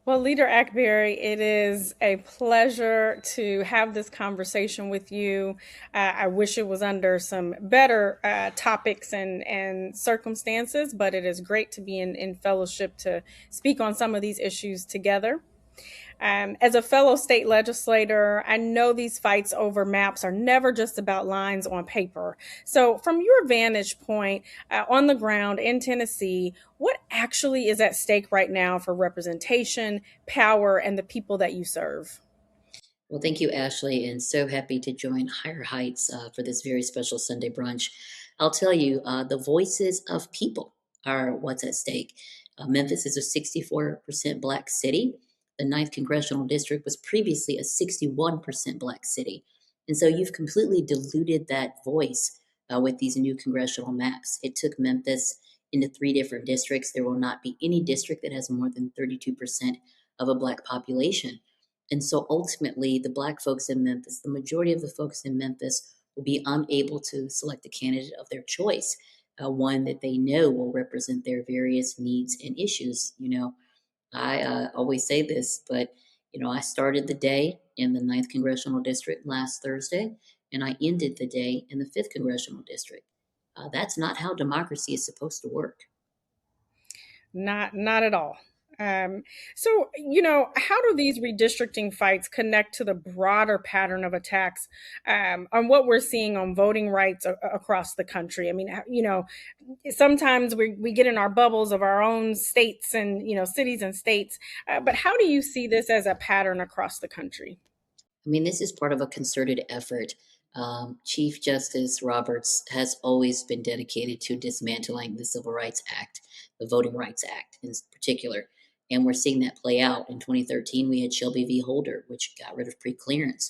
Well, Leader Akbari, it is a pleasure to have this conversation with you. I wish it was under some better topics and circumstances, but it is great to be in fellowship to speak on some of these issues together. As a fellow state legislator, I know these fights over maps are never just about lines on paper. So, from your vantage point on the ground in Tennessee, what actually is at stake right now for representation, power, and the people that you serve? Well, thank you, Ashley, and so happy to join Higher Heights for this very special Sunday brunch. I'll tell you, the voices of people are what's at stake. Memphis is a 64% black city. The ninth congressional district was previously a 61% black city. And so you've completely diluted that voice with these new congressional maps. It took Memphis into three different districts. There will not be any district that has more than 32% of a black population. And so ultimately, the black folks in Memphis, the majority of the folks in Memphis, will be unable to select a candidate of their choice, one that they know will represent their various needs and issues. I always say this, but I started the day in the ninth congressional district last Thursday, and I ended the day in the fifth congressional district. That's not how democracy is supposed to work. Not at all. Um, so, how do these redistricting fights connect to the broader pattern of attacks on what we're seeing on voting rights across the country? I mean, sometimes we get in our bubbles of our own states and, cities and states, but how do you see this as a pattern across the country? I mean, this is part of a concerted effort. Chief Justice Roberts has always been dedicated to dismantling the Civil Rights Act, the Voting Rights Act in particular. And we're seeing that play out. In 2013, we had Shelby v. Holder, which got rid of preclearance.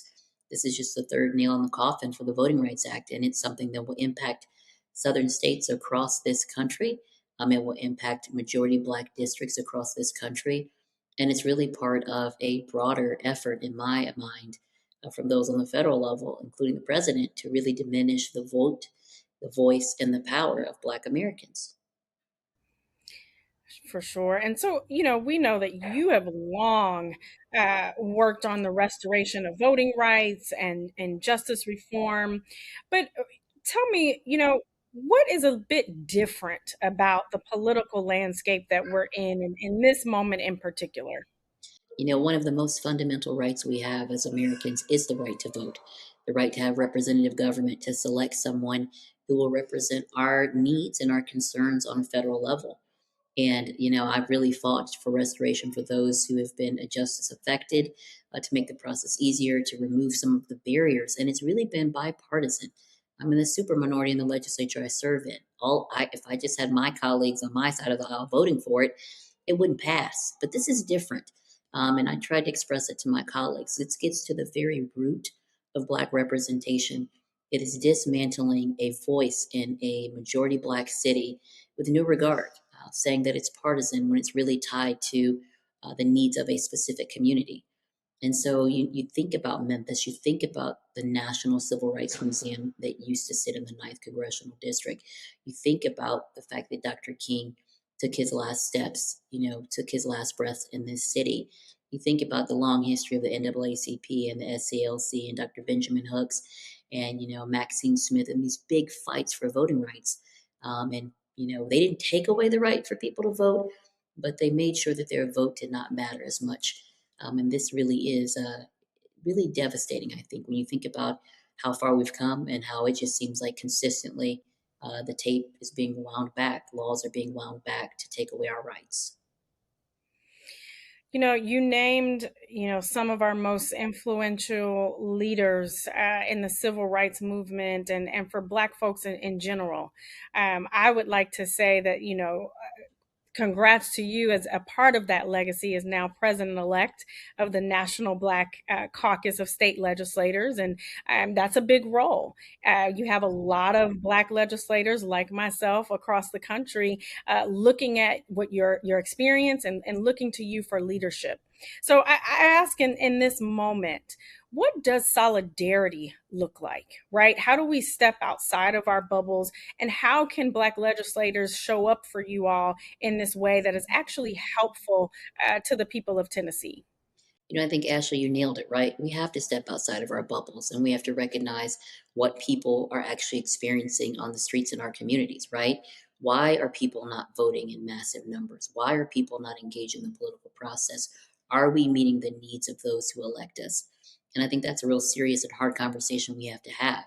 This is just the third nail in the coffin for the Voting Rights Act, and it's something that will impact southern states across this country. It will impact majority black districts across this country. And it's really part of a broader effort, in my mind, from those on the federal level, including the president, to really diminish the vote, the voice, and the power of Black Americans. For sure. And so, we know that you have long worked on the restoration of voting rights and justice reform. But tell me, what is a bit different about the political landscape that we're in this moment in particular? One of the most fundamental rights we have as Americans is the right to vote, the right to have representative government to select someone who will represent our needs and our concerns on a federal level. And, I've really fought for restoration for those who have been justice affected, to make the process easier, to remove some of the barriers. And it's really been bipartisan. I'm in the super minority in the legislature I serve in. If I just had my colleagues on my side of the aisle voting for it, it wouldn't pass. But this is different. And I tried to express it to my colleagues. It gets to the very root of Black representation. It is dismantling a voice in a majority Black city with no regard, saying that it's partisan when it's really tied to the needs of a specific community. And so you think about Memphis, you think about the National Civil Rights Museum that used to sit in the ninth Congressional District. You think about the fact that Dr. King took his last steps, took his last breath in this city. You think about the long history of the NAACP and the SCLC and Dr. Benjamin Hooks and, Maxine Smith and these big fights for voting rights. And they didn't take away the right for people to vote, but they made sure that their vote did not matter as much. And this really is really devastating, I think, when you think about how far we've come and how it just seems like consistently the tape is being wound back, laws are being wound back to take away our rights. You named, some of our most influential leaders in the civil rights movement and for Black folks in general. I would like to say that, congrats to you as a part of that legacy is now president-elect of the National Black Caucus of State Legislators. And that's a big role. You have a lot of Black legislators like myself across the country looking at what your experience and looking to you for leadership. So I ask in this moment, what does solidarity look like, right? How do we step outside of our bubbles, and how can Black legislators show up for you all in this way that is actually helpful to the people of Tennessee? I think, Ashley, you nailed it, right? We have to step outside of our bubbles and we have to recognize what people are actually experiencing on the streets in our communities, right? Why are people not voting in massive numbers? Why are people not engaged in the political process? Are we meeting the needs of those who elect us? And I think that's a real serious and hard conversation we have to have.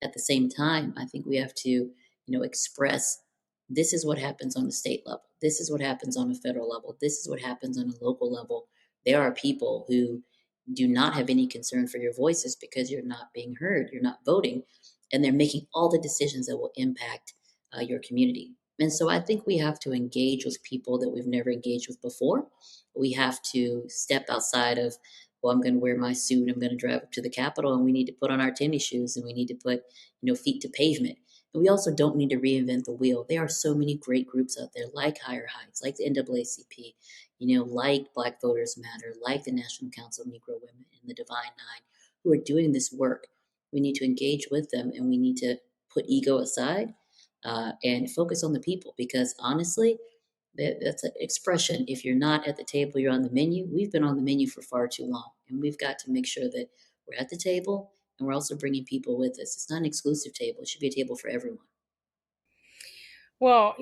At the same time, I think we have to, express this is what happens on the state level. This is what happens on a federal level. This is what happens on a local level. There are people who do not have any concern for your voices because you're not being heard, you're not voting, and they're making all the decisions that will impact your community. And so I think we have to engage with people that we've never engaged with before. We have to step outside of, well, I'm going to wear my suit, I'm going to drive up to the Capitol, and we need to put on our tennis shoes and we need to put, feet to pavement. And we also don't need to reinvent the wheel. There are so many great groups out there, like Higher Heights, like the NAACP, like Black Voters Matter, like the National Council of Negro Women and the Divine Nine, who are doing this work. We need to engage with them and we need to put ego aside and focus on the people because honestly, that's an expression. If you're not at the table, you're on the menu. We've been on the menu for far too long, and we've got to make sure that we're at the table and we're also bringing people with us. It's not an exclusive table, it should be a table for everyone. Well,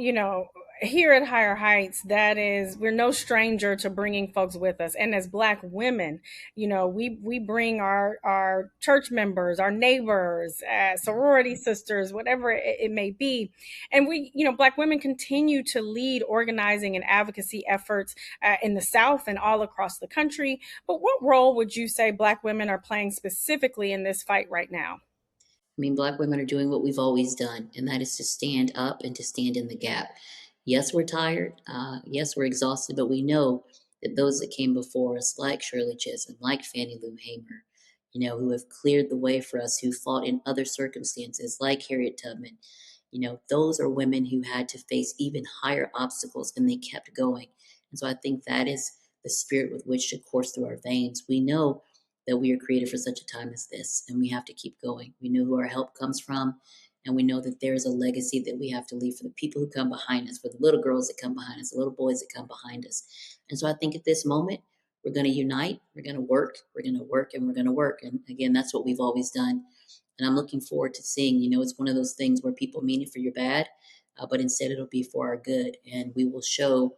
here at Higher Heights, that is, we're no stranger to bringing folks with us. And as Black women, we bring our church members, our neighbors, sorority sisters, whatever it may be. And Black women continue to lead organizing and advocacy efforts in the South and all across the country. But what role would you say Black women are playing specifically in this fight right now? I mean, Black women are doing what we've always done, and that is to stand up and to stand in the gap. Yes, we're tired. Yes, we're exhausted, but we know that those that came before us, like Shirley Chisholm, like Fannie Lou Hamer, who have cleared the way for us, who fought in other circumstances, like Harriet Tubman, those are women who had to face even higher obstacles and they kept going. And so I think that is the spirit with which should course through our veins. We know that we are created for such a time as this, and we have to keep going. We know who our help comes from, and we know that there is a legacy that we have to leave for the people who come behind us, for the little girls that come behind us, the little boys that come behind us. And so I think at this moment, we're going to unite, we're going to work, we're going to work, and we're going to work. And again, that's what we've always done. And I'm looking forward to seeing, it's one of those things where people mean it for your bad, but instead it'll be for our good. And we will show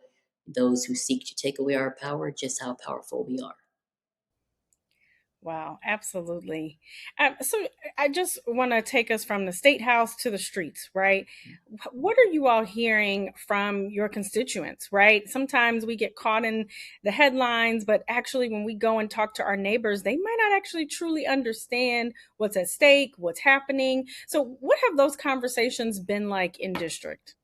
those who seek to take away our power just how powerful we are. Wow, absolutely. So I just want to take us from the state house to the streets, right? What are you all hearing from your constituents, right? Sometimes we get caught in the headlines, but actually, when we go and talk to our neighbors, they might not actually truly understand what's at stake, what's happening. So, what have those conversations been like in district?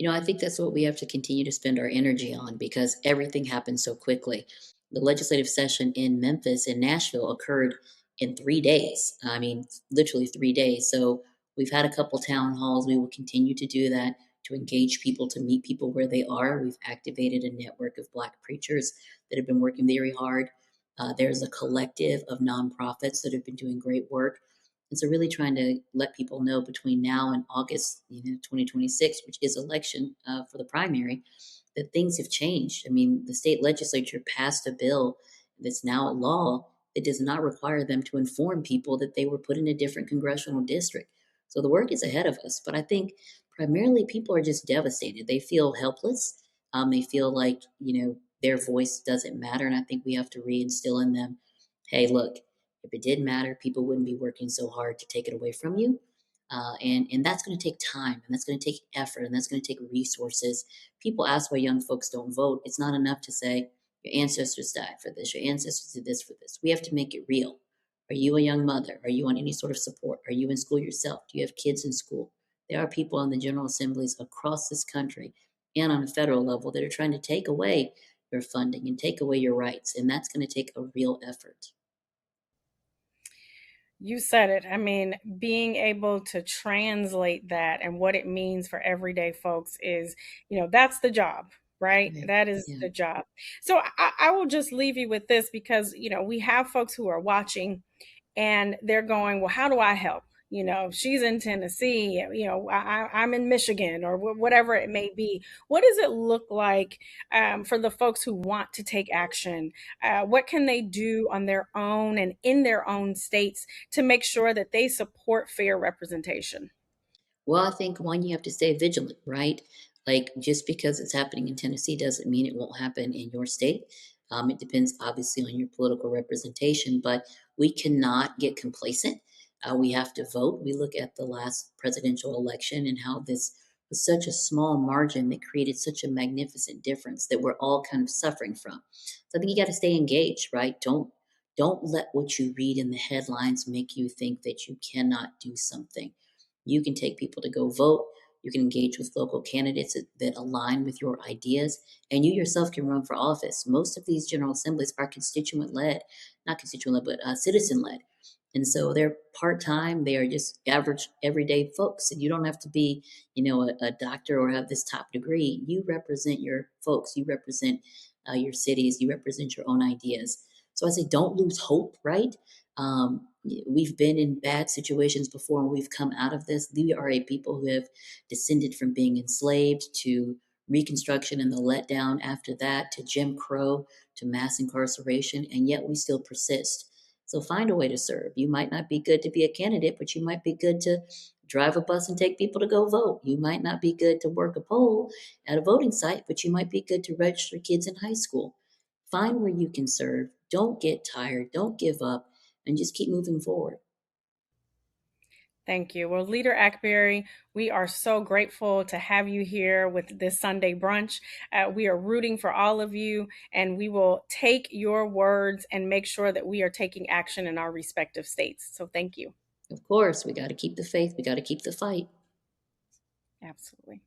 I think that's what we have to continue to spend our energy on because everything happens so quickly. The legislative session in Memphis and Nashville occurred in 3 days. I mean, literally 3 days. So we've had a couple town halls. We will continue to do that to engage people, to meet people where they are. We've activated a network of Black preachers that have been working very hard. There's a collective of nonprofits that have been doing great work. And so really trying to let people know between now and August, 2026, which is election for the primary, that things have changed. I mean, the state legislature passed a bill that's now a law that does not require them to inform people that they were put in a different congressional district. So the work is ahead of us. But I think primarily people are just devastated. They feel helpless. They feel like, their voice doesn't matter. And I think we have to reinstill in them, hey, look, if it did matter, people wouldn't be working so hard to take it away from you. And that's going to take time and that's going to take effort and that's going to take resources. People ask why young folks don't vote. It's not enough to say, your ancestors died for this, your ancestors did this for this. We have to make it real. Are you a young mother? Are you on any sort of support? Are you in school yourself? Do you have kids in school? There are people in the general assemblies across this country and on a federal level that are trying to take away your funding and take away your rights. And that's going to take a real effort. You said it. I mean, being able to translate that and what it means for everyday folks is, that's the job. right? Right. That is Yeah. the job. So I will just leave you with this because, we have folks who are watching and they're going, well, how do I help? She's in Tennessee, I'm in Michigan or whatever it may be. What does it look like for the folks who want to take action? What can they do on their own and in their own states to make sure that they support fair representation? Well, I think one, you have to stay vigilant, right? Like just because it's happening in Tennessee doesn't mean it won't happen in your state. It depends obviously on your political representation, but we cannot get complacent. We have to vote. We look at the last presidential election and how this was such a small margin that created such a magnificent difference that we're all kind of suffering from. So I think you got to stay engaged, right? Don't let what you read in the headlines make you think that you cannot do something. You can take people to go vote. You can engage with local candidates that align with your ideas, and you yourself can run for office. Most of these general assemblies are constituent led, not constituent led, but citizen led. And so they're part time. They are just average, everyday folks. And you don't have to be, a doctor or have this top degree. You represent your folks. You represent your cities. You represent your own ideas. So I say, don't lose hope. Right? We've been in bad situations before, and we've come out of this. We are a people who have descended from being enslaved to Reconstruction and the letdown after that, to Jim Crow, to mass incarceration, and yet we still persist. So find a way to serve. You might not be good to be a candidate, but you might be good to drive a bus and take people to go vote. You might not be good to work a poll at a voting site, but you might be good to register kids in high school. Find where you can serve. Don't get tired. Don't give up, and just keep moving forward. Thank you. Well, Leader Akbari, we are so grateful to have you here with this Sunday brunch. We are rooting for all of you, and we will take your words and make sure that we are taking action in our respective states. So thank you. Of course, we got to keep the faith. We got to keep the fight. Absolutely.